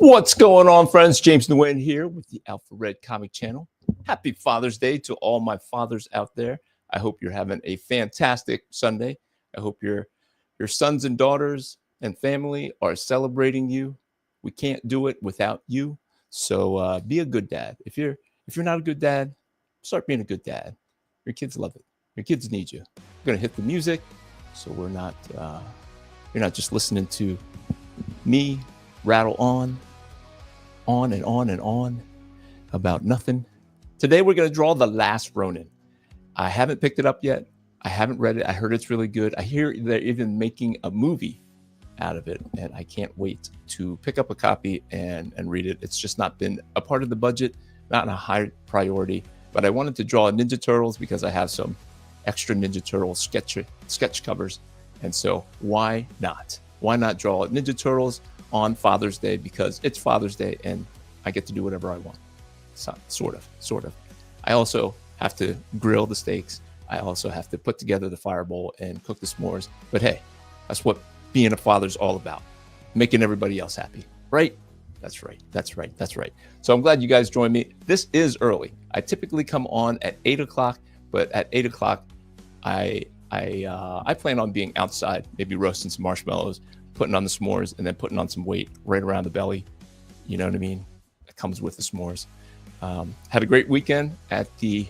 What's going on, friends? James Nguyen here with the Alpha Red Comic Channel. Happy Father's Day to all my fathers out there. I hope you're having a fantastic Sunday. I hope your sons and daughters and family are celebrating you. We can't do it without you. So be a good dad. If you're not a good dad, start being a good dad. Your kids love it. Your kids need you. We're gonna hit the music, so we're not you're not just listening to me rattle on and on and on about nothing. Today we're going to draw The Last Ronin. I haven't picked it up yet. I haven't read it. I heard it's really good. I hear they're even making a movie out of it, and I can't wait to pick up a copy and read it. It's just not been a part of the budget, not a high priority, but I wanted to draw Ninja Turtles because I have some extra Ninja Turtle sketch covers, and so why not? Why not draw Ninja Turtles on Father's Day, because it's Father's Day and I get to do whatever I want. So, sort of. I also have to grill the steaks. I also have to put together the fire bowl and cook the s'mores. But hey, that's what being a father's all about. Making everybody else happy, right? That's right. So I'm glad you guys joined me. This is early. I typically come on at 8 o'clock, but at 8 o'clock, I plan on being outside, maybe roasting some marshmallows, putting on the s'mores, and then putting on some weight right around the belly. You know what I mean? It comes with the s'mores. Had a great weekend at the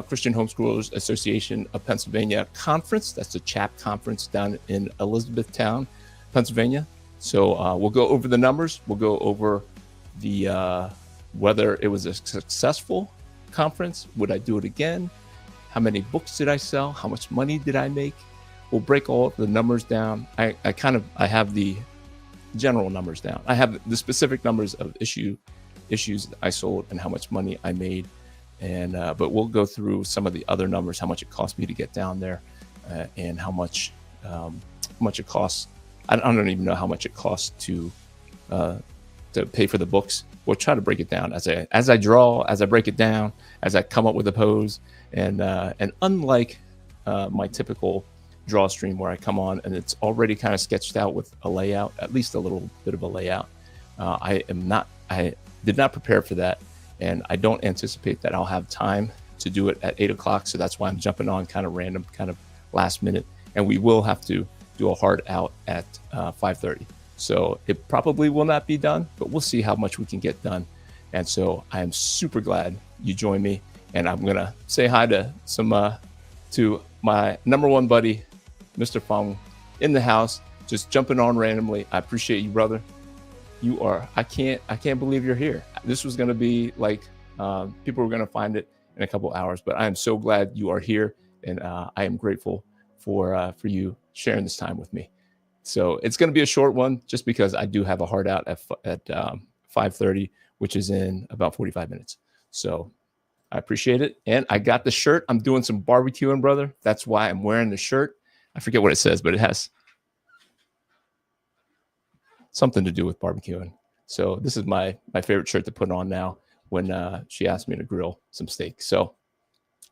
Christian Homeschoolers Association of Pennsylvania conference. That's a CHAP conference down in Elizabethtown, Pennsylvania. So we'll go over the numbers. We'll go over the whether it was a successful conference. Would I do it again? How many books did I sell? How much money did I make? We'll break all the numbers down. I have the general numbers down. I have the specific numbers of issues that I sold and how much money I made. And but we'll go through some of the other numbers, how much it cost me to get down there, and how much it costs. I don't even know how much it costs to pay for the books. We'll try to break it down as I draw, as I break it down, as I come up with a pose. And unlike my typical draw stream where I come on and it's already kind of sketched out with a layout, at least a little bit of a layout, I did not prepare for that, and I don't anticipate that I'll have time to do it at 8 o'clock. So that's why I'm jumping on kind of random, kind of last minute, and we will have to do a hard out at 5:30. So it probably will not be done, but we'll see how much we can get done. And so I am super glad you joined me, and I'm gonna say hi to to my number one buddy, Mr. Fong, in the house, just jumping on randomly. I appreciate you, brother. You are, I can't believe you're here. This was going to be like, people were going to find it in a couple hours, but I am so glad you are here. And I am grateful for you sharing this time with me. So it's going to be a short one just because I do have a hard out at 5:30, which is in about 45 minutes. So I appreciate it. And I got the shirt. I'm doing some barbecuing, brother. That's why I'm wearing the shirt. I forget what it says, but it has something to do with barbecuing. So this is my favorite shirt to put on now when she asked me to grill some steak. So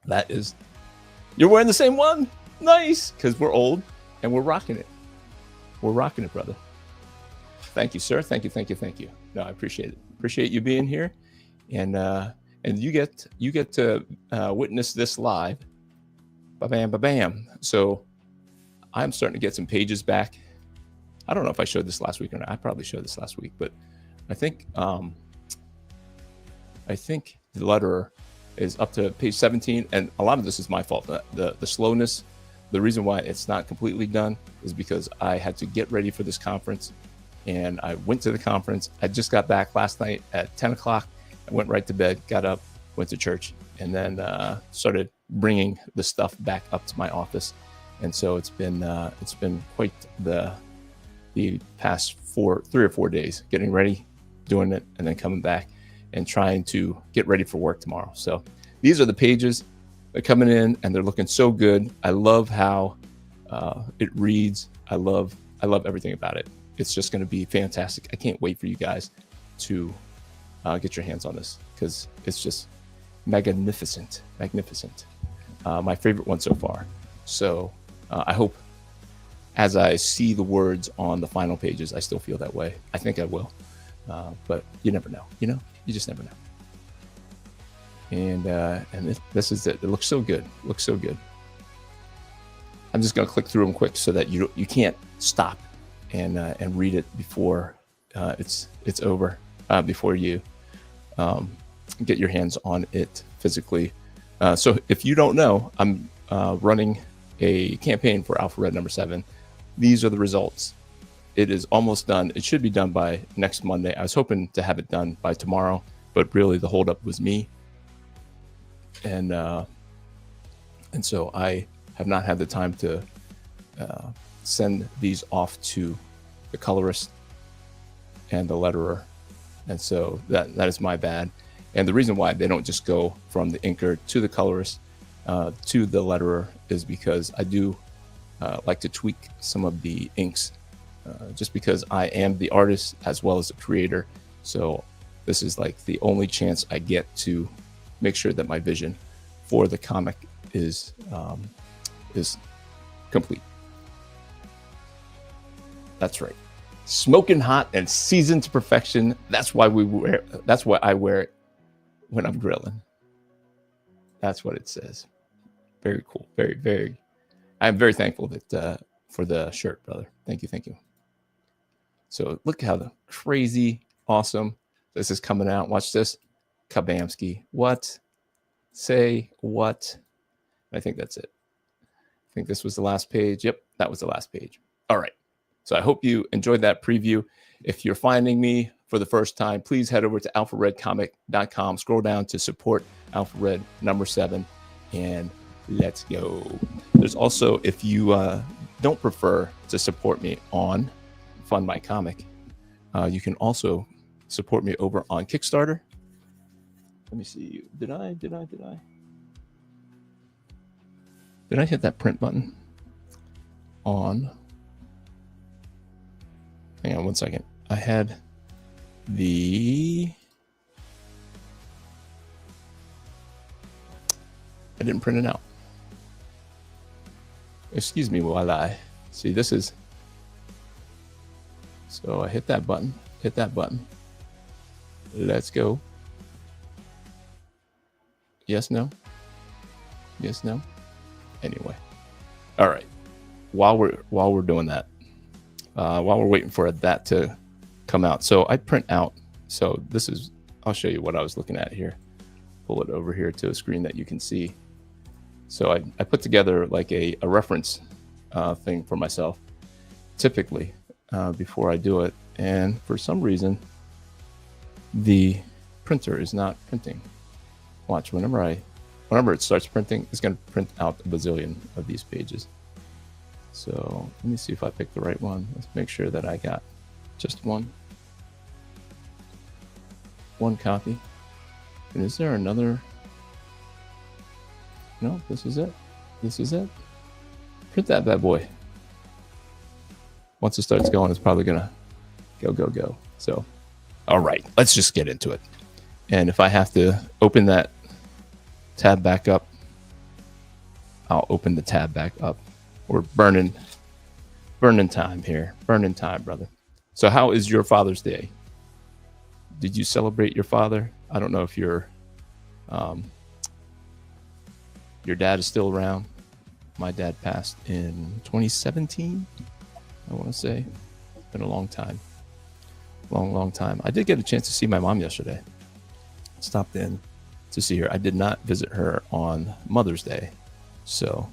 that is, you're wearing the same one? Nice, because we're old and we're rocking it. We're rocking it, brother. Thank you, sir. Thank you. No, I appreciate it. Appreciate you being here. And you get to witness this live. Ba-bam, ba-bam. So I'm starting to get some pages back. I don't know if I showed this last week or not. I probably showed this last week, but I think the letterer is up to page 17, and a lot of this is my fault. The slowness, the reason why it's not completely done is because I had to get ready for this conference, and I went to the conference. I just got back last night at 10 o'clock. I went right to bed, got up, went to church, and then started bringing the stuff back up to my office. And so it's been quite the past 3 or 4 days, getting ready, doing it, and then coming back and trying to get ready for work tomorrow. So these are the pages. They're coming in and they're looking so good. I love how it reads. I love everything about it. It's just going to be fantastic. I can't wait for you guys to get your hands on this because it's just magnificent. My favorite one so far. So I hope as I see the words on the final pages, I still feel that way. I think I will. But you never know. You just never know. And this is it. It looks so good. It looks so good. I'm just gonna click through them quick so that you can't stop and read it before it's over. Before you get your hands on it physically. So if you don't know, I'm running a campaign for Alpha Red number 7. These are the results. It is almost done. It should be done by next Monday. I was hoping to have it done by tomorrow, but really the holdup was me. And so I have not had the time to send these off to the colorist and the letterer. And so that is my bad. And the reason why they don't just go from the inker to the colorist to the letterer is because I do like to tweak some of the inks just because I am the artist as well as the creator. So this is like the only chance I get to make sure that my vision for the comic is complete. That's right. Smoking hot and seasoned to perfection. That's why I wear it when I'm grilling. That's what it says. Very cool. Very, very. I'm very thankful that for the shirt, brother. Thank you. So look how the crazy awesome this is coming out. Watch this. Kabamski. What? Say what? I think that's it. I think this was the last page. Yep, that was the last page. All right. So I hope you enjoyed that preview. If you're finding me for the first time, please head over to alpharedcomic.com. Scroll down to support Alpha Red number 7, and let's go. There's also, if you don't prefer to support me on Fund My Comic, you can also support me over on Kickstarter. Let me see. Did I hit that print button on? Hang on one second. I had I didn't print it out. Excuse me while I see this is. So I hit that button. Let's go. Yes, no. Anyway. All right. While we're doing that, while we're waiting for that to come out. So I print out. So this is, I'll show you what I was looking at here. Pull it over here to a screen that you can see. So I put together like a reference thing for myself, typically before I do it. And for some reason, the printer is not printing. Watch, whenever it starts printing, it's going to print out a bazillion of these pages. So let me see if I picked the right one. Let's make sure that I got just one copy. And is there another? No, this is it. Print that bad boy. Once it starts going, it's probably gonna go. So, all right, let's just get into it. And if I have to open that tab back up, I'll open the tab back up. We're burning time here. Burning time, brother. So how is your Father's Day? Did you celebrate your father? I don't know if your dad is still around. My dad passed in 2017, I want to say. It's been a long time. Long time. I did get a chance to see my mom yesterday. Stopped in to see her. I did not visit her on Mother's Day. So, all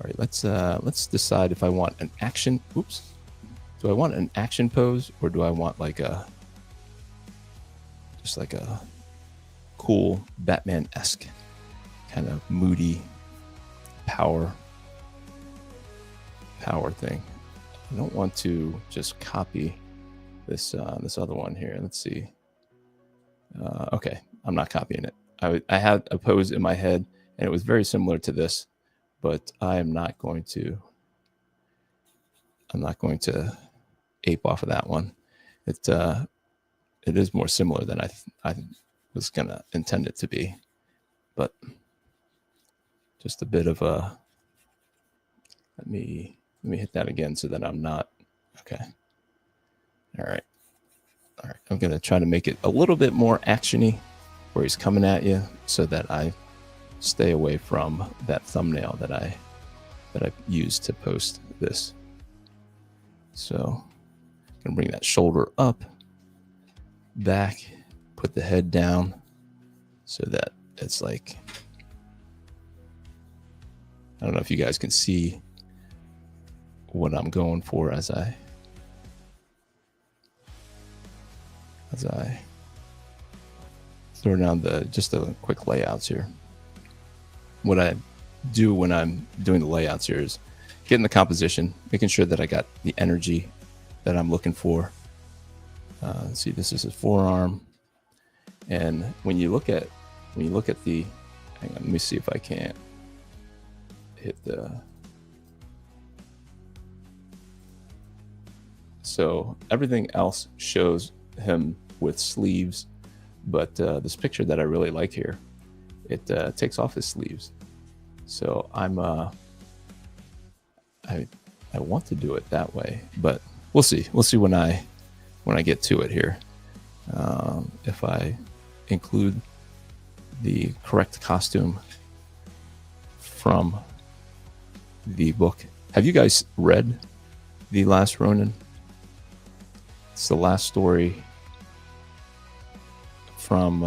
right, let's decide if I want an action. Oops. Do I want an action pose, or do I want like just like a cool Batman-esque kind of moody power thing? I don't want to just copy this other one here. Let's see. Okay, I'm not copying it. I had a pose in my head, and it was very similar to this, but I'm not going to ape off of that one. It is more similar than I was gonna intend it to be, but just a bit of a. Let me hit that again so that I'm not okay. All right. All right, I'm going to try to make it a little bit more actiony where he's coming at you so that I stay away from that thumbnail that I used to post this. So I'm going to bring that shoulder up, back, put the head down so that it's like, I don't know if you guys can see what I'm going for as I throw down just the quick layouts here. What I do when I'm doing the layouts here is getting the composition, making sure that I got the energy that I'm looking for. See, this is his forearm, and when you look at the, hang on, let me see if I can't hit the. So everything else shows him with sleeves, but this picture that I really like here, it takes off his sleeves. So I want to do it that way, but we'll see. We'll see when I get to it here. If I include the correct costume from the book. Have you guys read The Last Ronin? It's the last story from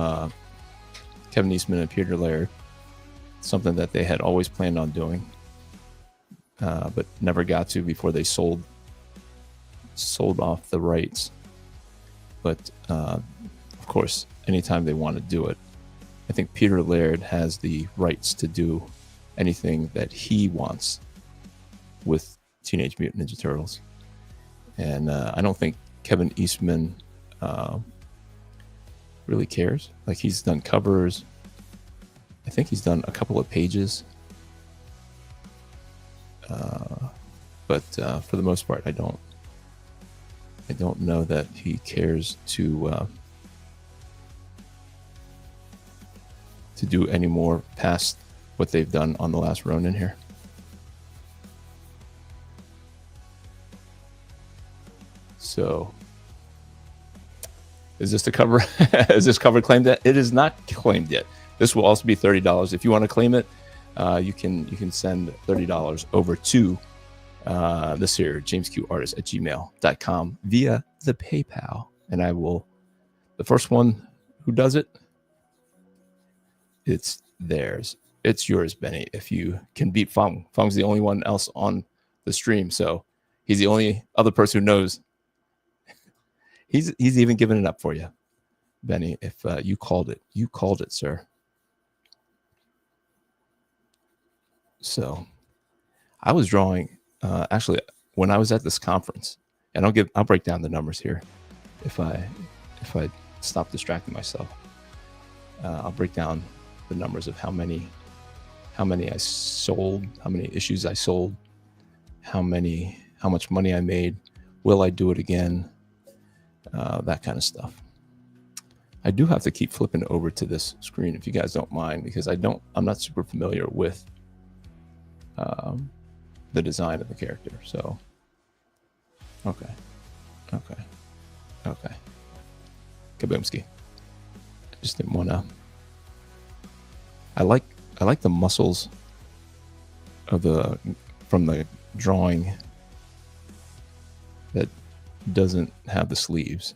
Kevin Eastman and Peter Laird. Something that they had always planned on doing, but never got to before they sold off the rights. But of course, anytime they want to do it, I think Peter Laird has the rights to do anything that he wants with Teenage Mutant Ninja Turtles. And I don't think Kevin Eastman really cares. Like, he's done covers. I think he's done a couple of pages. But for the most part, I don't know that he cares to do any more past what they've done on The Last Ronin here. So, is this the cover? Is this cover claimed yet? It is not claimed yet. This will also be $30. If you want to claim it, you can send $30 over to this here, jamesqartist@gmail.com via the PayPal. And I will, the first one who does it, it's theirs. It's yours, Benny, if you can beat Fung. Fung's the only one else on the stream, so he's the only other person who knows. He's even giving it up for you, Benny, if you called it. You called it, sir. So I was drawing, actually, when I was at this conference, and I'll break down the numbers here if I stop distracting myself. I'll break down the numbers of how many I sold, how many issues I sold, how much money I made, will I do it again, that kind of stuff. I do have to keep flipping over to this screen if you guys don't mind, because I'm not super familiar with the design of the character. So okay, Kaboomski. I just didn't want to. I like the muscles of from the drawing that doesn't have the sleeves.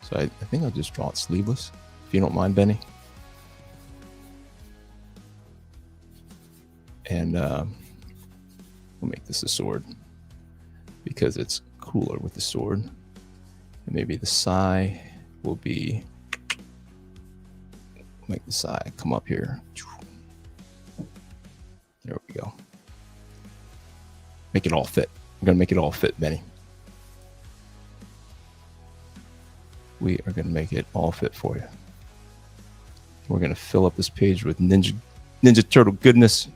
So I think I'll just draw it sleeveless, if you don't mind, Benny. And we'll make this a sword because it's cooler with the sword. And maybe the sai will be, make the sai come up here. There we go. Make it all fit. I'm going to make it all fit, Benny. We are going to make it all fit for you. We're going to fill up this page with Ninja Turtle goodness.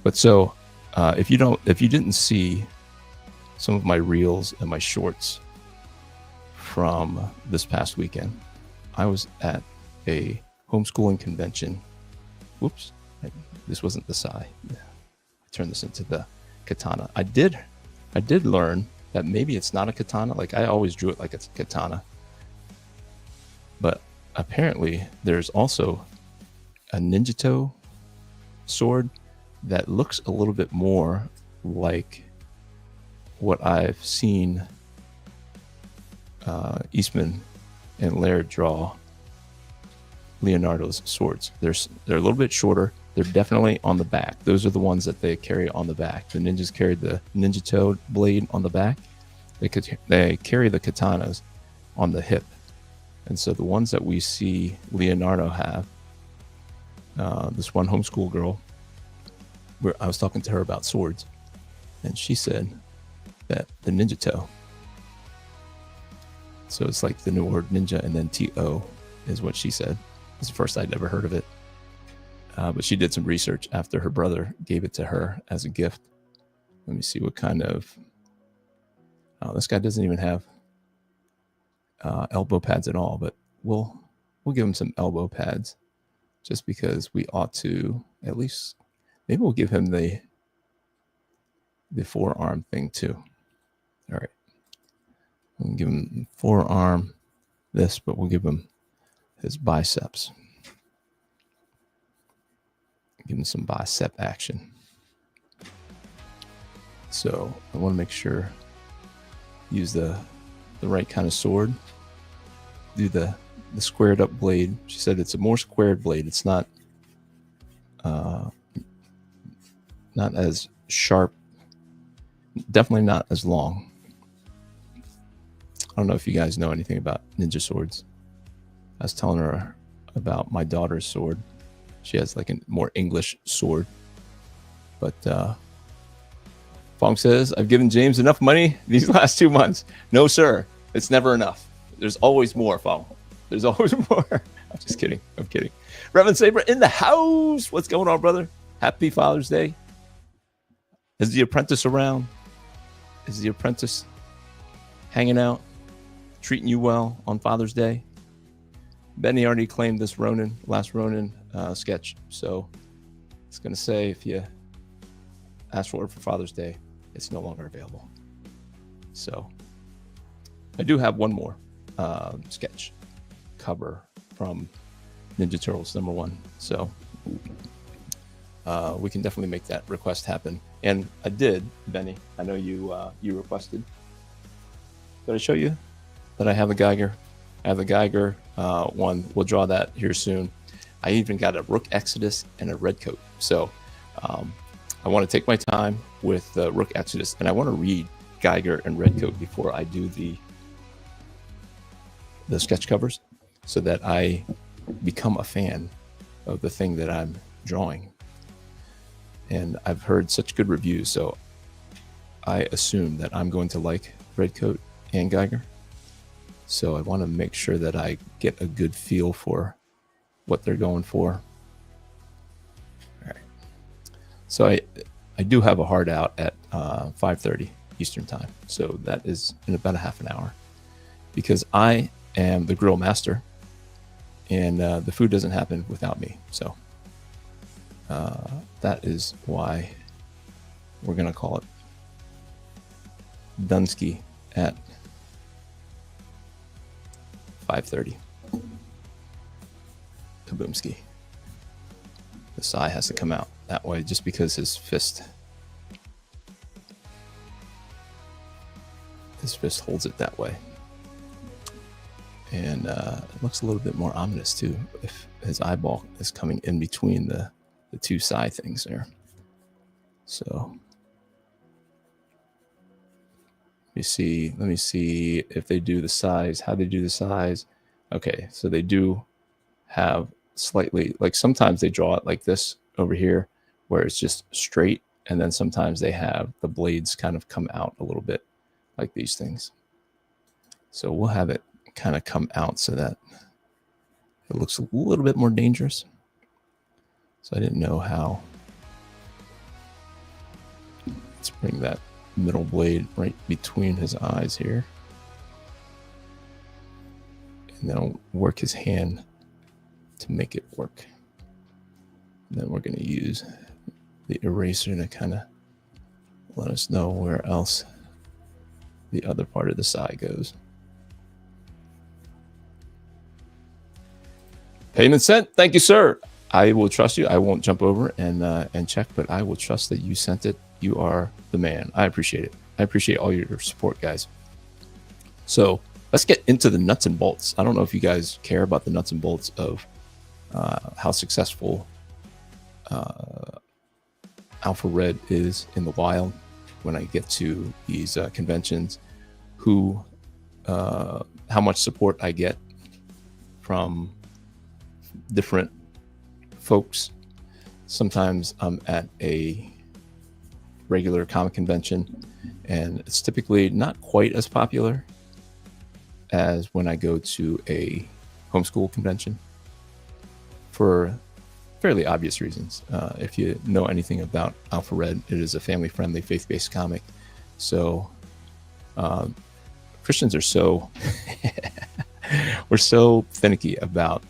But so, if you didn't see some of my reels and my shorts from this past weekend, I was at a homeschooling convention. Whoops, this wasn't the sai. I turned this into the katana. I did learn that maybe it's not a katana. Like I always drew it like it's a katana. But apparently there's also a ninjato sword that looks a little bit more like what I've seen Eastman and Laird draw Leonardo's swords. They're a little bit shorter. They're definitely on the back. Those are the ones that they carry on the back. The ninjas carried the ninjato blade on the back. They carry the katanas on the hip. And so the ones that we see Leonardo have, this one homeschool girl, where I was talking to her about swords, and she said that the ninjato, so it's like the new word ninja and then TO is what she said. It's the first I'd ever heard of it. But she did some research after her brother gave it to her as a gift. Let me see what kind of... Oh, this guy doesn't even have elbow pads at all, but we'll give him some elbow pads just because we ought to at least... Maybe we'll give him the forearm thing too. All right. We'll give him forearm this, but we'll give him his biceps. Give him some bicep action. So I want to make sure, use the right kind of sword. Do the squared up blade. She said it's a more squared blade. It's not as sharp. Definitely not as long. I don't know if you guys know anything about ninja swords. I was telling her about my daughter's sword. She has like a more English sword. But Fong says, I've given James enough money these last 2 months. No, sir. It's never enough. There's always more, Fong. There's always more. I'm just kidding. I'm kidding. Reverend Saber in the house. What's going on, brother? Happy Father's Day. Is the apprentice around? Is the apprentice hanging out? Treating you well on Father's Day? Benny already claimed this Ronin, last Ronin sketch. So it's going to say if you ask for it for Father's Day, it's no longer available. So I do have one more sketch cover from Ninja Turtles #1. So we can definitely make that request happen. And I did, Benny. I know you requested. Did I show you that I have a Geiger? I have a Geiger one. We'll draw that here soon. I even got a Rook Exodus and a Red Coat. So I want to take my time with the Rook Exodus, and I want to read Geiger and Red Coat before I do the sketch covers, so that I become a fan of the thing that I'm drawing. And I've heard such good reviews, so I assume that I'm going to like Red Coat and Geiger. So I want to make sure that I get a good feel for what they're going for. All right. So I do have a hard out at 5:30 Eastern time. So that is in about a half an hour, because I am the grill master, and the food doesn't happen without me. So that is why we're going to call it Dunsky at 5:30. Kaboomski. The sigh has to come out that way just because his fist holds it that way. And it looks a little bit more ominous too if his eyeball is coming in between the two side things there. So let me see if they do the size, how they do the size. Okay, so they do have slightly, like sometimes they draw it like this over here where it's just straight, and then sometimes they have the blades kind of come out a little bit like these things. So we'll have it kind of come out so that it looks a little bit more dangerous. So I didn't know how. Let's bring that middle blade right between his eyes here, and then I'll work his hand to make it work. And then we're going to use the eraser to kind of let us know where else the other part of the side goes. Payment sent. Thank you, sir. I will trust you. I won't jump over and check, but I will trust that you sent it. You are the man. I appreciate it. I appreciate all your support, guys. So let's get into the nuts and bolts. I don't know if you guys care about the nuts and bolts of how successful Alpha Red is in the wild when I get to these conventions, how much support I get from different folks. Sometimes I'm at a regular comic convention and it's typically not quite as popular as when I go to a homeschool convention for fairly obvious reasons. If you know anything about Alpha Red, it is a family-friendly, faith-based comic. So Christians are so we're so finicky about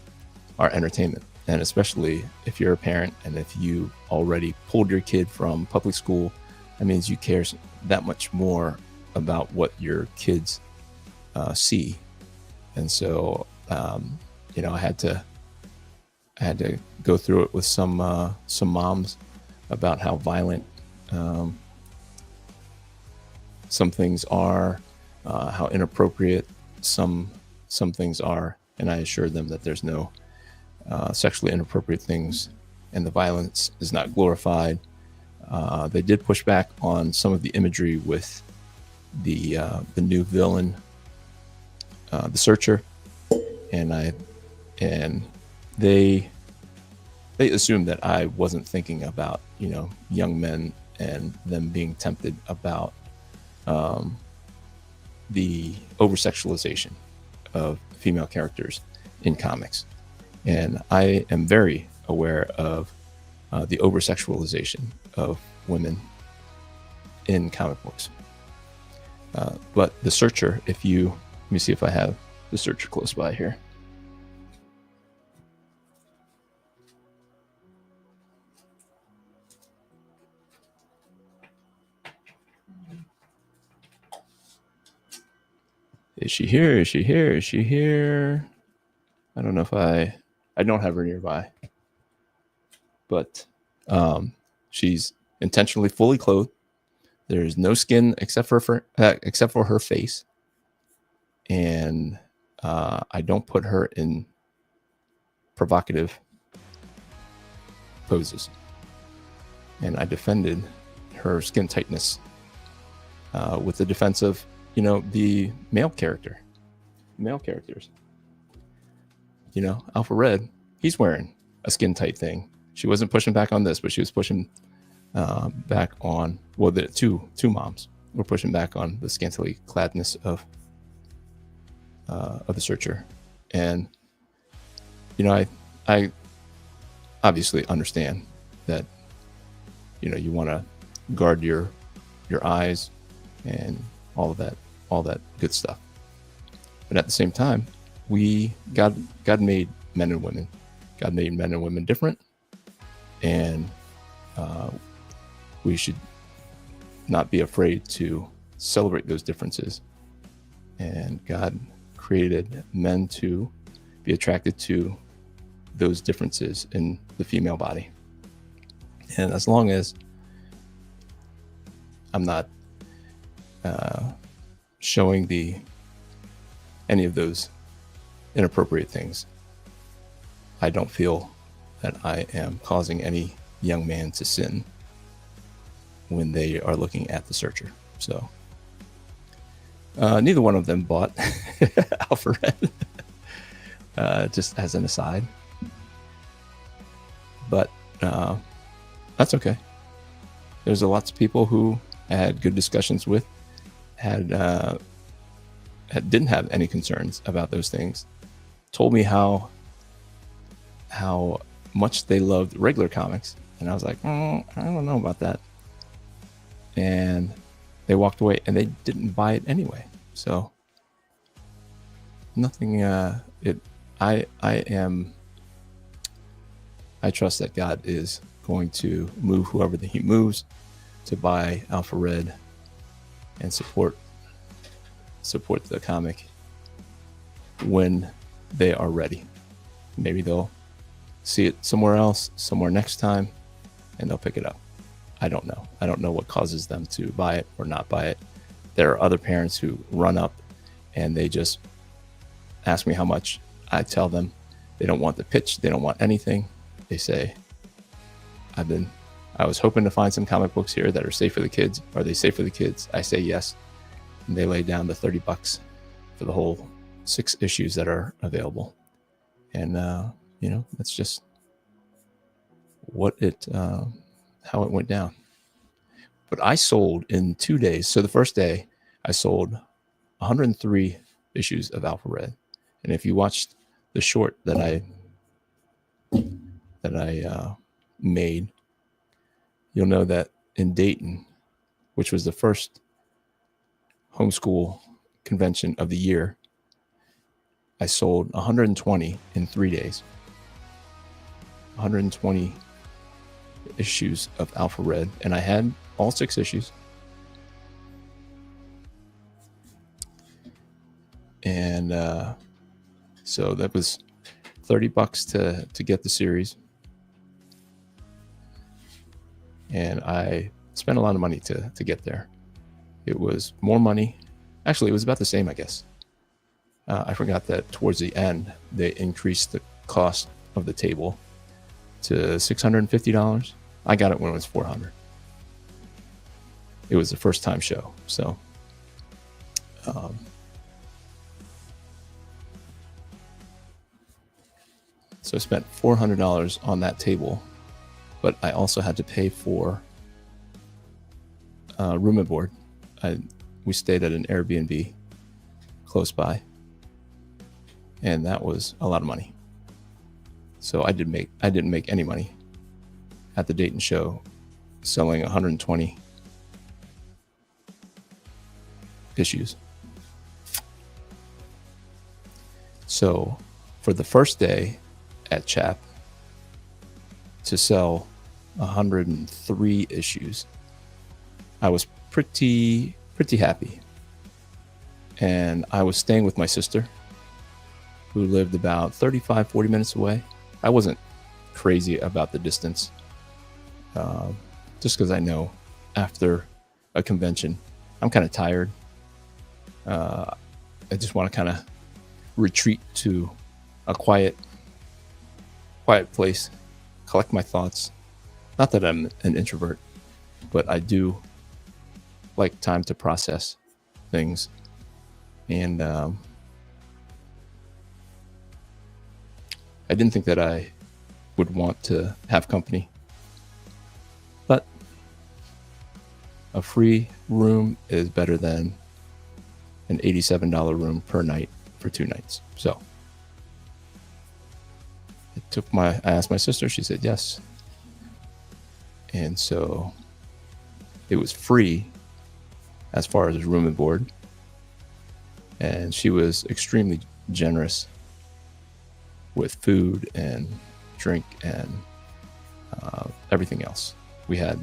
our entertainment, and especially if you're a parent and if you already pulled your kid from public school, that means you care that much more about what your kids see. And so you know, I had to go through it with some moms about how violent some things are, how inappropriate some things are, and I assured them that there's no sexually inappropriate things, and the violence is not glorified. They did push back on some of the imagery with the new villain, the Searcher, and they assumed that I wasn't thinking about, you know, young men and them being tempted about the over-sexualization of female characters in comics. And I am very aware of the over-sexualization of women in comic books. But the Searcher, let me see if I have the Searcher close by here. Is she here? Is she here? Is she here? I don't know if I don't have her nearby, but she's intentionally fully clothed. There's no skin except for her face, and I don't put her in provocative poses. And I defended her skin tightness with the defense of, you know, the male characters. You know, Alpha Red, he's wearing a skin tight thing. She wasn't pushing back on this, but she was pushing back on, well, the two moms were pushing back on the scantily cladness of the Searcher. And, you know, I obviously understand that, you know, you want to guard your eyes and all that good stuff. But at the same time, God made men and women. God made men and women different, and we should not be afraid to celebrate those differences. And God created men to be attracted to those differences in the female body. And as long as I'm not showing any of those inappropriate things, I don't feel that I am causing any young man to sin when they are looking at the Searcher. So neither one of them bought Alpha Red, just as an aside. But that's okay. There's lots of people who I had good discussions with, didn't have any concerns about those things, told me how much they loved regular comics, and I was like, I don't know about that, and they walked away and they didn't buy it anyway. So nothing. I trust that God is going to move whoever he moves to buy Alpha Red and support support the comic when they are ready. Maybe they'll see it somewhere else, somewhere next time, and they'll pick it up. I don't know. I don't know what causes them to buy it or not buy it. There are other parents who run up and they just ask me how much. I tell them they don't want the pitch. They don't want anything. They say, I was hoping to find some comic books here that are safe for the kids. Are they safe for the kids? I say yes. And they lay down the $30 for the whole 6 issues that are available. And, that's just how it went down. But I sold in 2 days. So the first day I sold 103 issues of Alpha Red. And if you watched the short that I made, you'll know that in Dayton, which was the first homeschool convention of the year, I sold 120 in 3 days. 120 issues of Alpha Red, and I had all 6 issues. And so that was $30 to get the series. And I spent a lot of money to get there. It was more money. Actually, it was about the same, I guess. I forgot that towards the end, they increased the cost of the table to $650. I got it when it was $400. It was the first time show. So, so I spent $400 on that table, but I also had to pay for room and board. We stayed at an Airbnb close by, and that was a lot of money. So I didn't make any money at the Dayton show selling 120 issues. So for the first day at Chap to sell 103 issues, I was pretty happy. And I was staying with my sister, who lived about 35-40 minutes away. I wasn't crazy about the distance, just because I know after a convention I'm kind of tired. I just want to kind of retreat to a quiet place, collect my thoughts. Not that I'm an introvert, but I do like time to process things. And I didn't think that I would want to have company, but a free room is better than an $87 room per night for 2 nights. So I asked my sister, she said yes. And so it was free as far as room and board. And she was extremely generous with food and drink and everything else. We had,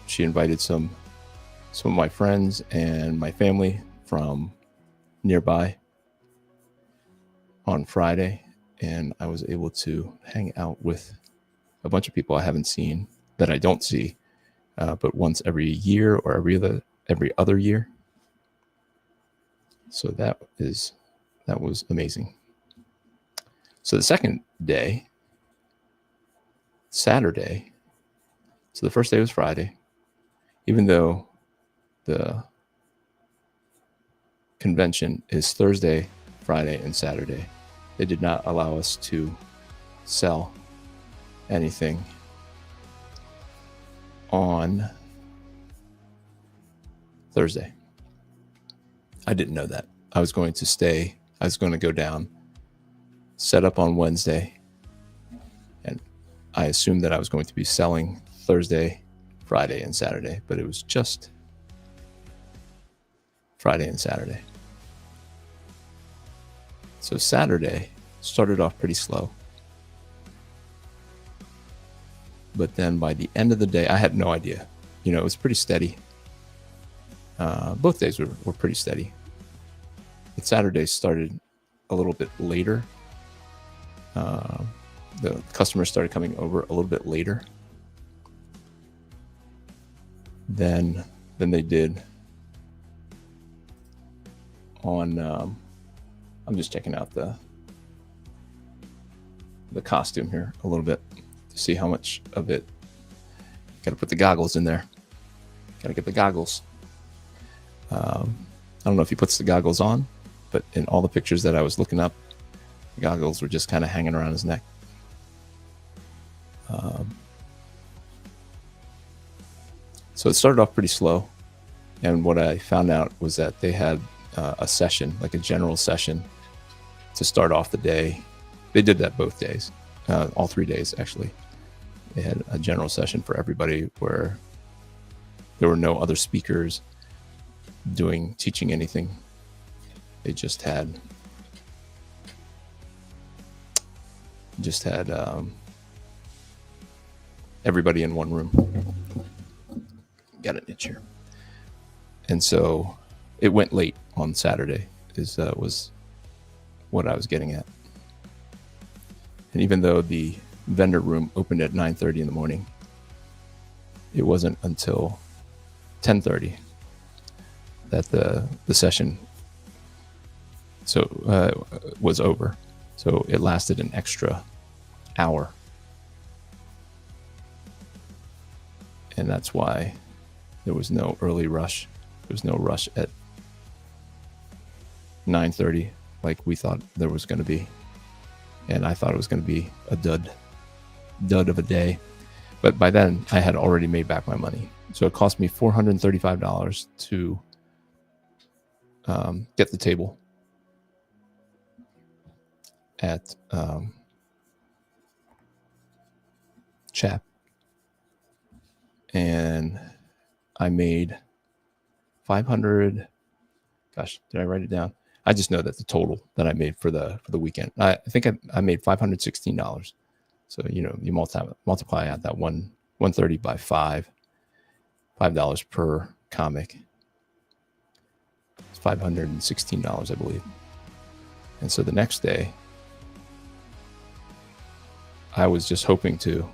she invited some of my friends and my family from nearby on Friday, and I was able to hang out with a bunch of people I haven't seen, that I don't see, but once every year or every other year. So that was amazing. So the second day, Saturday, so the first day was Friday, even though the convention is Thursday, Friday, and Saturday, they did not allow us to sell anything on Thursday. I didn't know that. I was going to go down, set up on Wednesday, and I assumed that I was going to be selling Thursday, Friday, and Saturday, but it was just Friday and Saturday. So Saturday started off pretty slow, but then by the end of the day, I had no idea. It was pretty steady. Both days were pretty steady. Saturday started a little bit later. The customers started coming over a little bit later than they did on. I'm just checking out the costume here a little bit to see how much of it. Got to put the goggles in there. Got to get the goggles. I don't know if he puts the goggles on, but in all the pictures that I was looking up, the goggles were just kind of hanging around his neck. So it started off pretty slow. And what I found out was that they had a session, like a general session, to start off the day. They did that both days, all 3 days actually. They had a general session for everybody where there were no other speakers teaching anything. They just had everybody in one room. Got an itch here. And so it went late on Saturday was what I was getting at. And even though the vendor room opened at 9:30 in the morning, it wasn't until 10:30 that the session was over. So it lasted an extra hour. And that's why there was no early rush. There was no rush at 9:30 like we thought there was going to be. And I thought it was going to be a dud of a day. But by then, I had already made back my money. So it cost me $435 to get the table at Chap. And I made 500. Gosh, did I write it down? I just know that the total that I made for the weekend, I think I made $516. So, you multiply out that 130 by $5 per comic. It's $516, I believe. And so the next day, I was just hoping to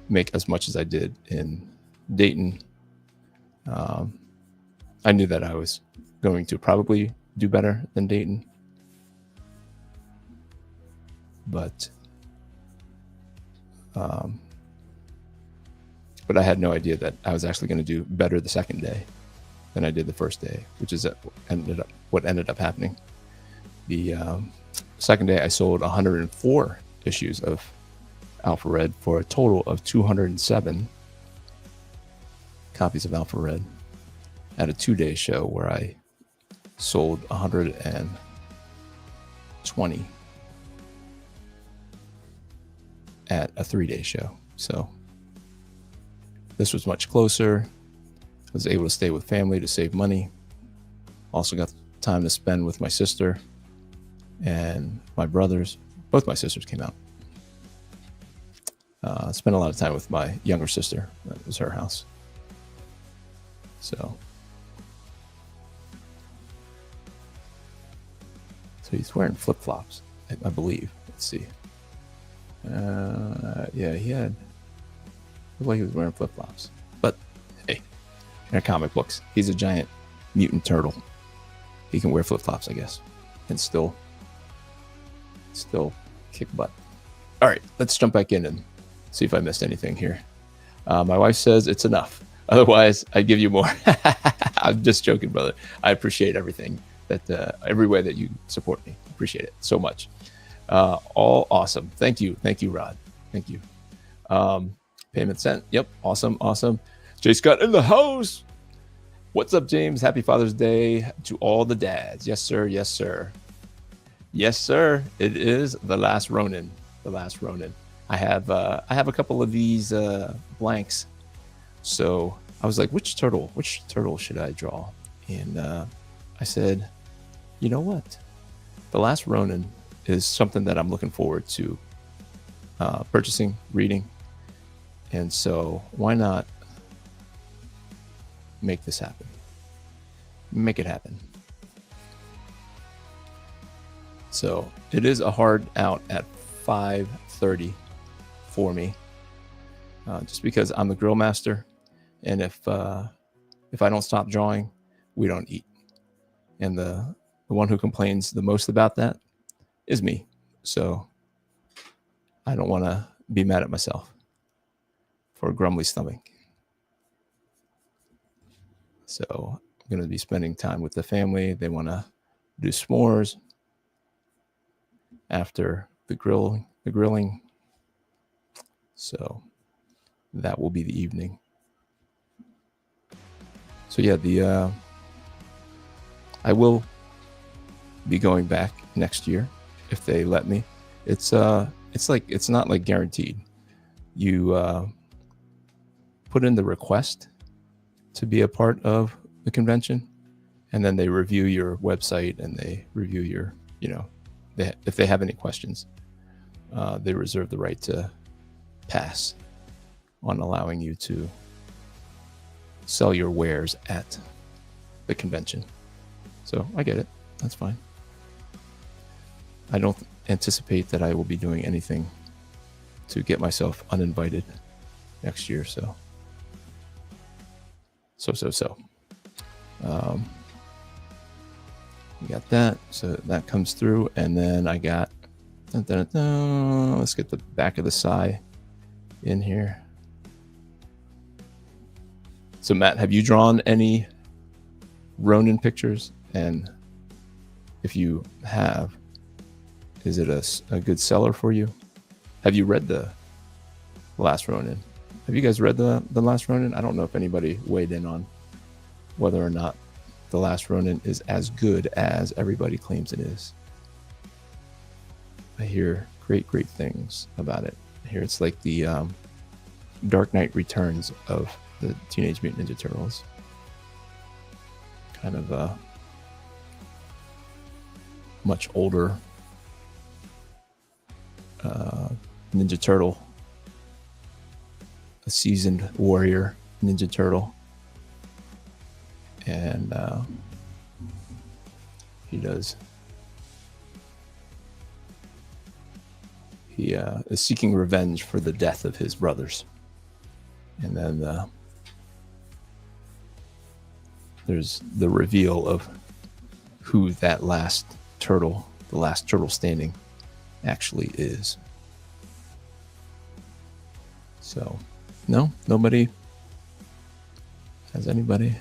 make as much as I did in Dayton. I knew that I was going to probably do better than Dayton, but I had no idea that I was actually going to do better the second day than I did the first day, which is what ended up happening. The second day, I sold 104 issues of Alpha Red for a total of 207 copies of Alpha Red at a 2-day show where I sold 120 at a 3-day show. So this was much closer. I was able to stay with family to save money. Also got time to spend with my sister and my brothers. Both my sisters came out. Spent a lot of time with my younger sister. That was her house. So he's wearing flip-flops, I believe. Let's see. Yeah, he looked like he was wearing flip-flops. But hey, in our comic books, he's a giant mutant turtle. He can wear flip-flops, I guess, and still kick butt. All right, let's jump back in and see if I missed anything here. My wife says it's enough. Otherwise, I'd give you more. I'm just joking, brother. I appreciate everything every way that you support me. Appreciate it so much. All awesome. Thank you, Rod. Thank you. Payment sent. Yep. Awesome. Jay Scott in the house. What's up, James? Happy Father's Day to all the dads. Yes, sir. It is the last Ronin. I have a couple of these blanks. So I was like, which turtle should I draw? And I said, you know what? The Last Ronin is something that I'm looking forward to purchasing, reading. And so why not make this happen? Make it happen. So it is a hard out at 5:30 for me, just because I'm the grill master, and if I don't stop drawing, we don't eat. And the one who complains the most about that is me. So I don't want to be mad at myself for a grumbly stomach. So I'm going to be spending time with the family. They want to do s'mores after the grilling. So that will be the evening. So yeah, I will be going back next year if they let me. It's not like guaranteed. You put in the request to be a part of the convention, and then they review your website and they review your, if they have any questions, they reserve the right to pass on allowing you to sell your wares at the convention. So I get it. That's fine. I don't anticipate that I will be doing anything to get myself uninvited next year. So. We got that. So that comes through. And then I got, let's get the back of the Sai in here. So Matt, have you drawn any Ronin pictures? And if you have, is it a good seller for you? Have you read the Last Ronin? Have you guys read the Last Ronin? I don't know if anybody weighed in on whether or not the Last Ronin is as good as everybody claims it is. I hear great things about it. I hear it's like the Dark Knight Returns of the Teenage Mutant Ninja Turtles. Kind of a much older Ninja Turtle, a seasoned warrior Ninja Turtle, and he is seeking revenge for the death of his brothers. And then there's the reveal of who that the last turtle standing actually is. So no, nobody has anybody.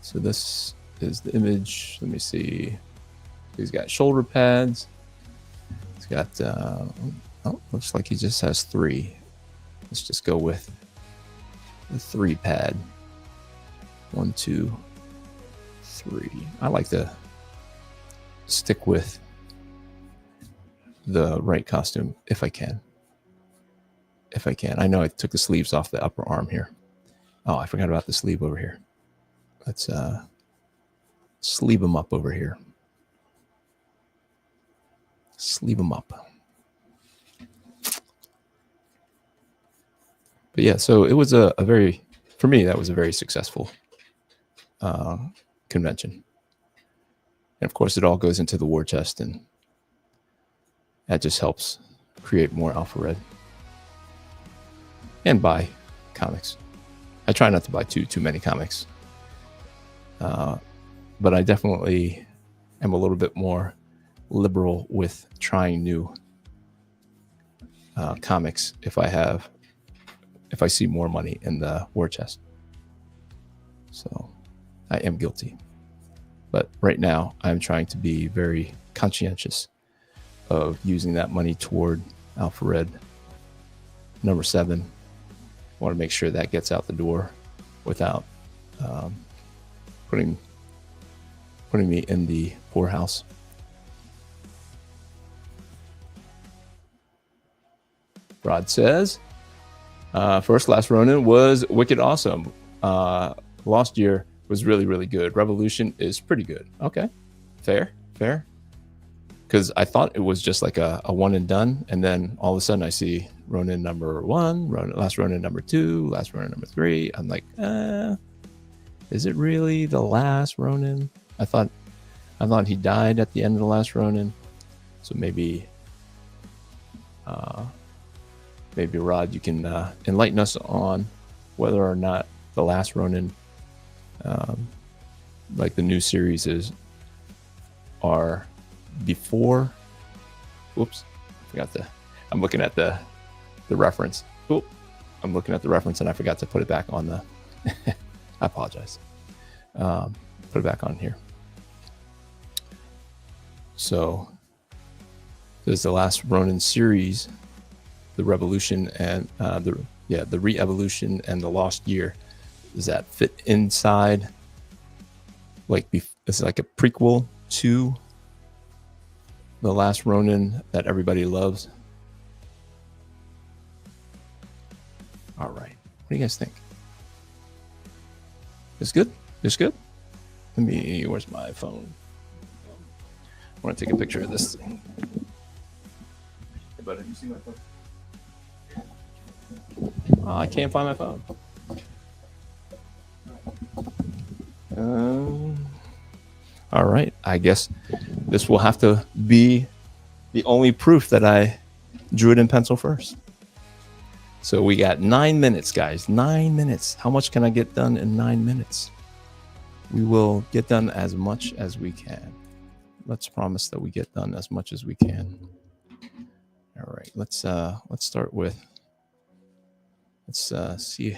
So this is the image. Let me see. He's got shoulder pads. He's got looks like he just has 3. Let's just go with the 3 pad. 1, 2, 3. I like to stick with the right costume if I can. I know I took the sleeves off the upper arm here. Oh, I forgot about the sleeve over here. Let's sleeve them up over here. Sleeve them up. But yeah, so it was for me, that was a very successful convention. And of course, it all goes into the war chest, and that just helps create more Alpha Red. And buy comics. I try not to buy too many comics. But I definitely am a little bit more liberal with trying new comics if I see more money in the war chest. So I am guilty. But right now I'm trying to be very conscientious of using that money toward Alpha Red number 7. I want to make sure that gets out the door without putting me in the poorhouse. Rod says, first Last Ronin was wicked awesome. Lost Year was really good. Revolution is pretty good. Okay, fair. Because I thought it was just like a one and done, and then all of a sudden I see Ronin number 1, Last Ronin number 2, Last Ronin number 3. I'm like, Is it really the last Ronin? I thought he died at the end of the last Ronin. So maybe Rod, you can enlighten us on whether or not the last Ronin, like the new series, are before. Whoops, I'm looking at the reference. Oop, I'm looking at the reference and I forgot to put it back on the. I apologize. Put it back on here. So there's the last Ronin series, the Revolution and the Re-Evolution and the Lost Year. Does that fit inside? Like it's like a prequel to the last Ronin that everybody loves. All right, what do you guys think? It's good. It's good. Where's my phone? I want to take a picture of this thing. Hey, bud, have you seen my phone? I can't find my phone. All right. I guess this will have to be the only proof that I drew it in pencil first. So we got 9 minutes, guys. 9 minutes. How much can I get done in 9 minutes? We will get done as much as we can. Let's promise that we get done as much as we can. All right. Let's start with. Let's see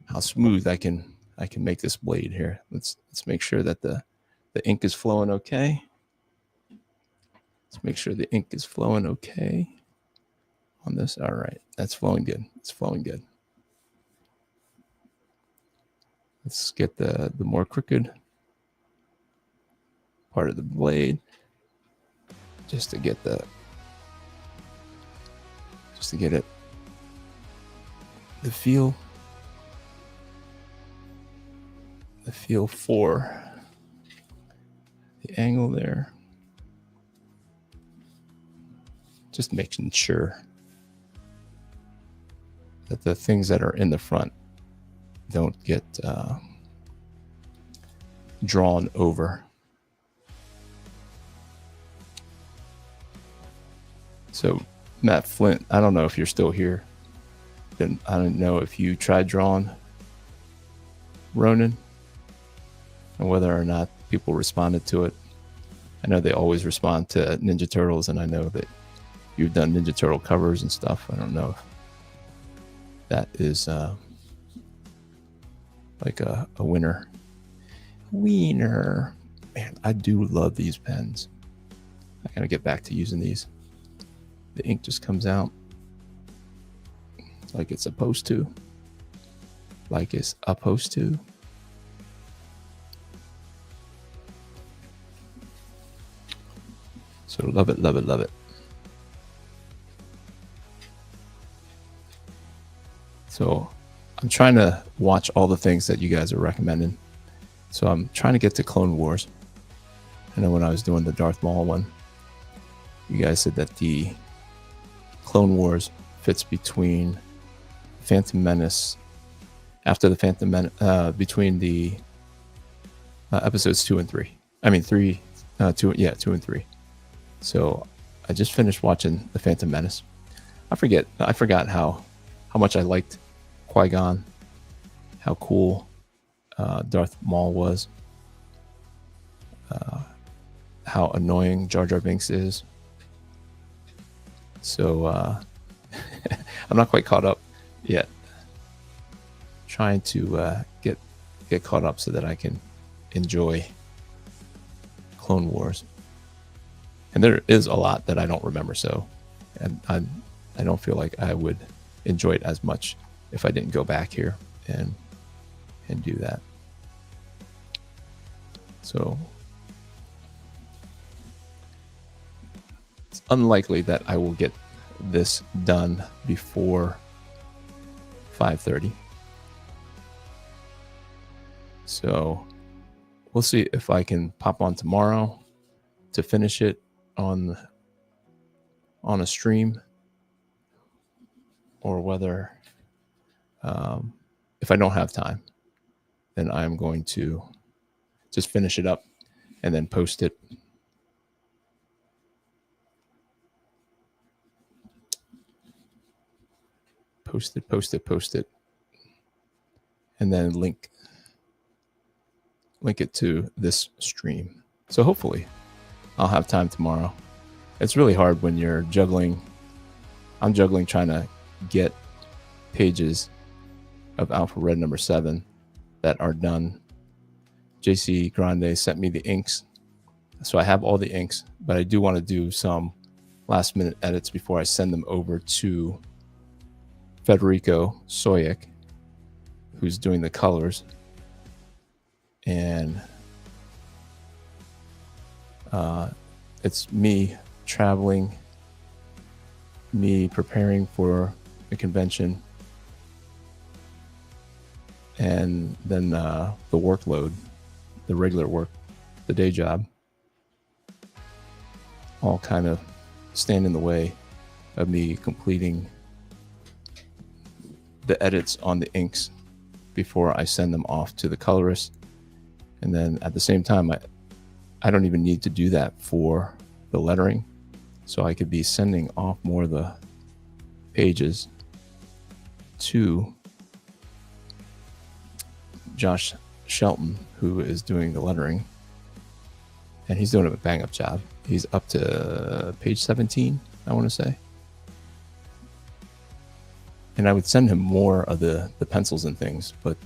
how smooth I can make this blade here. Let's make sure that the ink is flowing okay. Let's make sure the ink is flowing okay on this. All right, that's flowing good. It's flowing good. Let's get the more crooked part of the blade just to get it the feel for the angle there. Just making sure that the things that are in the front don't get drawn over. So Matt Flint, I don't know if you're still here. Then I don't know if you tried drawing Ronin and whether or not people responded to it. I know they always respond to Ninja Turtles, and I know that you've done Ninja Turtle covers and stuff. I don't know if that is like a winner. Man, I do love these pens. I gotta get back to using these. The ink just comes out like it's supposed to. Like it's supposed to. So love it, love it, love it. So I'm trying to watch all the things that you guys are recommending. So I'm trying to get to Clone Wars. I know when I was doing the Darth Maul one, you guys said that the Clone Wars fits between Phantom Menace, after the Phantom Menace, between the episodes 2 and 3. I mean 2 and 3. So I just finished watching the Phantom Menace. I forgot how much I liked Qui-Gon, how cool Darth Maul was, how annoying Jar Jar Binks is. So I'm not quite caught up yet. Trying to get caught up so that I can enjoy Clone Wars. And there is a lot that I don't remember, so and I don't feel like I would enjoy it as much if I didn't go back here and do that. So it's unlikely that I will get this done before 5:30. So we'll see if I can pop on tomorrow to finish it on a stream, or whether if I don't have time. then I'm going to just finish it up and then post it. Post it. And then link it to this stream. So hopefully I'll have time tomorrow. It's really hard when you're juggling. I'm juggling trying to get pages of Alpha Red number 7 that are done. JC Grande sent me the inks. So I have all the inks, but I do want to do some last minute edits before I send them over to Federico Soyek, who's doing the colors. And it's me traveling, me preparing for the convention, and then the workload, the regular work, the day job, all kind of stand in the way of me completing the edits on the inks before I send them off to the colorist. And then at the same time, I don't even need to do that for the lettering. So I could be sending off more of the pages to Josh Shelton, who is doing the lettering. And he's doing a bang up job. He's up to page 17, I want to say. And I would send him more of the pencils and things, but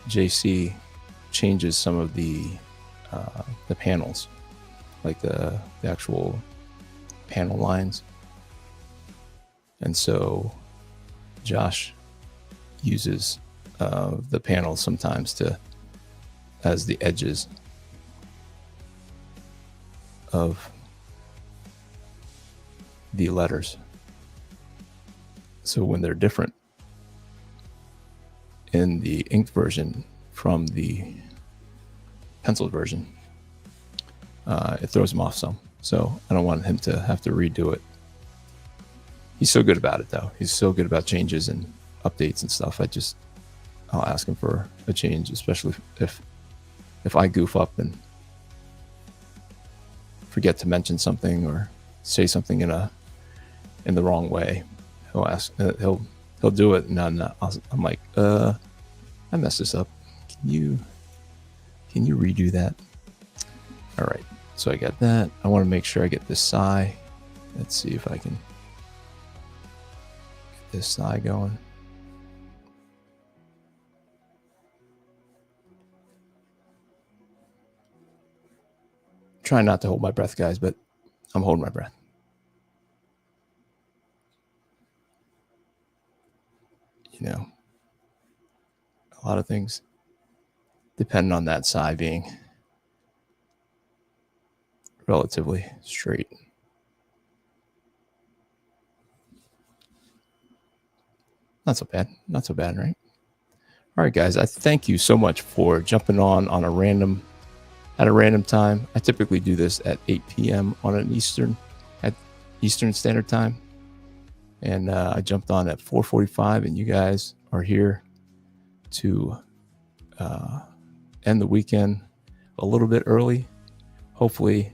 JC changes some of the panels, like the actual panel lines. And so Josh uses the panels sometimes as the edges of the letters. So when they're different in the inked version from the penciled version, it throws him off some. So I don't want him to have to redo it. He's so good about it, though. He's so good about changes and updates and stuff. I'll ask him for a change, especially if I goof up and forget to mention something or say something in the wrong way. He'll ask. He'll do it, and I'm like, I messed this up. Can you redo that? All right. So I got that. I want to make sure I get this sigh. Let's see if I can get this sigh going. Trying not to hold my breath, guys, but I'm holding my breath. You know, a lot of things depend on that sigh being relatively straight. Not so bad, right? All right, guys, I thank you so much for jumping on a random time. I typically do this at 8 p.m. at Eastern Standard Time. And I jumped on at 4:45, and you guys are here to end the weekend a little bit early. Hopefully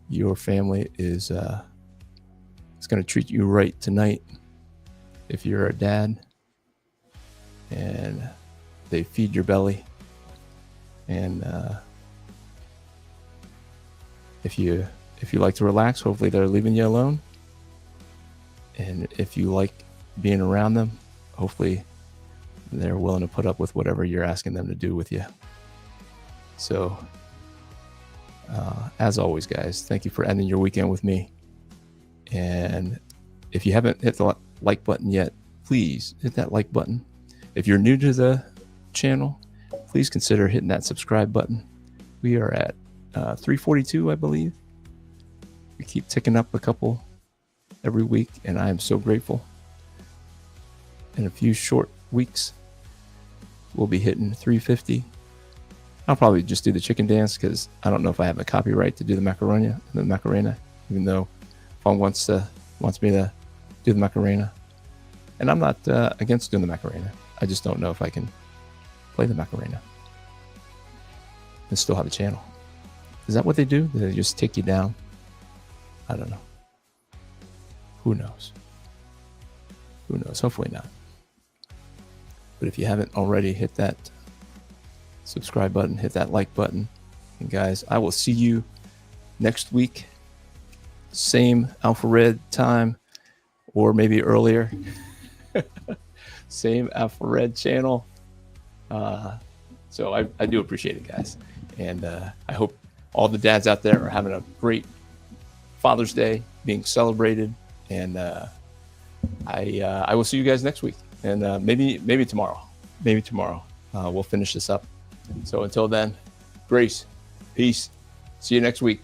your family is going to treat you right tonight if you're a dad, and they feed your belly. And if you like to relax, hopefully they're leaving you alone. And if you like being around them, hopefully they're willing to put up with whatever you're asking them to do with you. So, as always, guys, thank you for ending your weekend with me. And if you haven't hit the like button yet, please hit that like button. If you're new to the channel, please consider hitting that subscribe button. We are at 342, I believe. We keep ticking up a couple every week, and I am so grateful. In a few short weeks, we'll be hitting 350. I'll probably just do the chicken dance because I don't know if I have the copyright to do the Macarena, even though Fong wants me to do the Macarena. And I'm not against doing the Macarena. I just don't know if I can play the Macarena and still have a channel. Is that what they do? Do they just take you down? I don't know. Who knows? Who knows? Hopefully not. But if you haven't already, hit that subscribe button, hit that like button. And guys, I will see you next week. Same Alpha Red time, or maybe earlier. Same Alpha Red channel. So I do appreciate it, guys. And I hope all the dads out there are having a great Father's Day, being celebrated. And I will see you guys next week. And maybe tomorrow. Maybe tomorrow we'll finish this up. So until then, grace, peace. See you next week.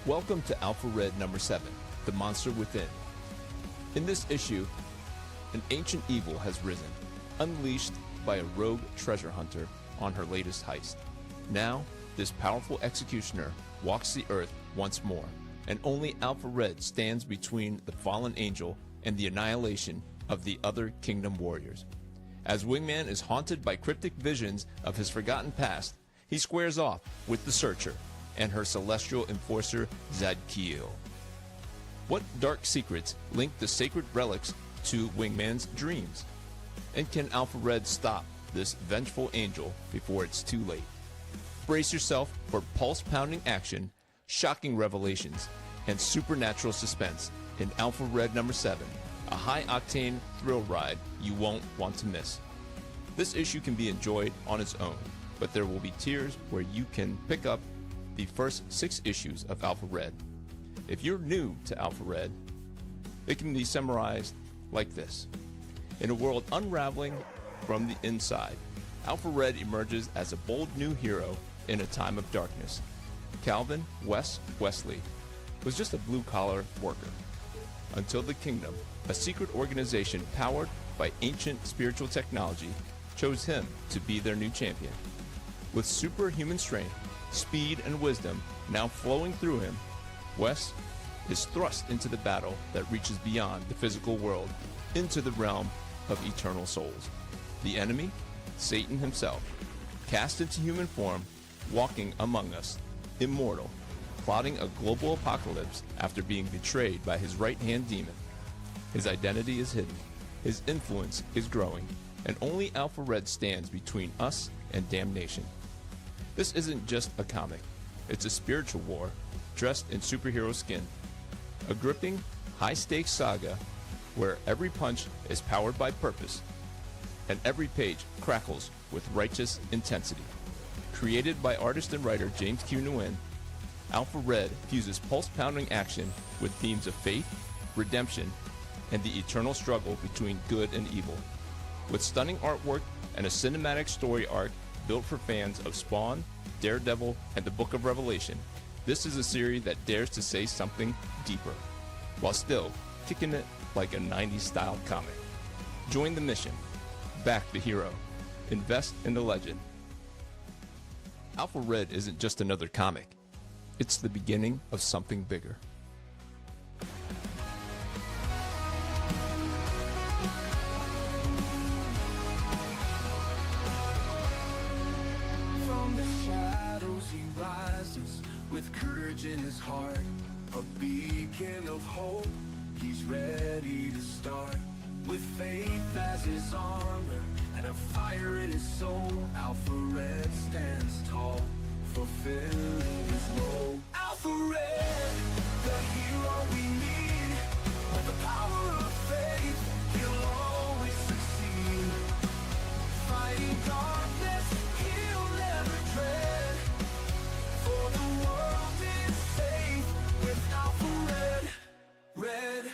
Welcome to Alpha Red number 7, The Monster Within. In this issue, an ancient evil has risen, unleashed by a rogue treasure hunter on her latest heist. Now, this powerful executioner walks the earth once more, and only Alpha Red stands between the fallen angel and the annihilation of the other kingdom warriors. As Wingman is haunted by cryptic visions of his forgotten past, he squares off with the Searcher and her celestial enforcer Zadkiel. What dark secrets link the sacred relics to Wingman's dreams? And can Alpha Red stop this vengeful angel before it's too late? Brace yourself for pulse-pounding action, shocking revelations, and supernatural suspense in Alpha Red number 7, a high-octane thrill ride you won't want to miss. This issue can be enjoyed on its own, but there will be tiers where you can pick up the first 6 issues of Alpha Red. If you're new to Alpha Red, it can be summarized like this. In a world unraveling from the inside, Alpha Red emerges as a bold new hero in a time of darkness. Calvin Wes Wesley was just a blue-collar worker until the Kingdom, a secret organization powered by ancient spiritual technology, chose him to be their new champion. With superhuman strength, speed, and wisdom now flowing through him, Wes is thrust into the battle that reaches beyond the physical world into the realm of eternal souls. The enemy, Satan himself, cast into human form, walking among us, immortal, plotting a global apocalypse after being betrayed by his right-hand demon. His identity is hidden, his influence is growing, and only Alpha Red stands between us and damnation. This isn't just a comic, it's a spiritual war dressed in superhero skin. A gripping, high-stakes saga where every punch is powered by purpose and every page crackles with righteous intensity. Created by artist and writer James Q. Nguyen, Alpha Red fuses pulse-pounding action with themes of faith, redemption, and the eternal struggle between good and evil. With stunning artwork and a cinematic story arc built for fans of Spawn, Daredevil, and the Book of Revelation, this is a series that dares to say something deeper, while still kicking it like a 90s style comic. Join the mission, back the hero, invest in the legend. Alpha Red isn't just another comic, it's the beginning of something bigger. With courage in his heart, a beacon of hope, he's ready to start. With faith as his armor and a fire in his soul, Alpha Red stands tall, fulfilling his role. Alpha Red, the hero we need, with the power of faith, he'll always succeed. Fighting darkness, he'll never dread, for the world is safe with Alpha Red. Red.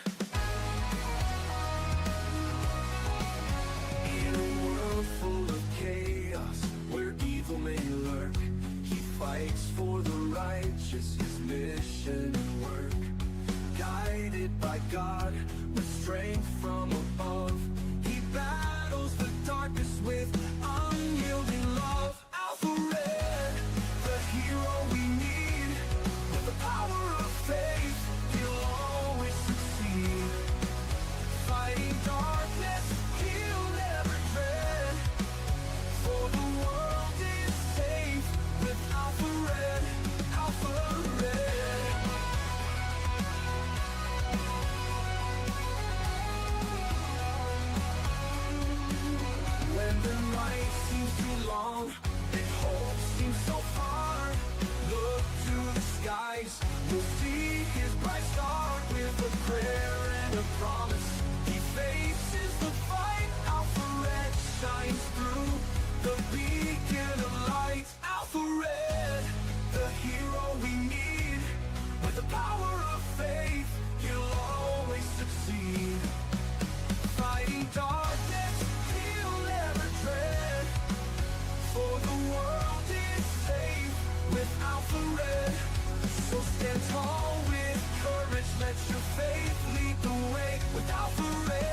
In a world full of chaos, where evil may lurk, he fights for the righteous, his mission and work. Guided by God, with strength from above, he battles the darkness with unyielding love. Alpha Red, the hero we need, with the power of faith, he'll always succeed. your faith, lead the way. With Alpha Red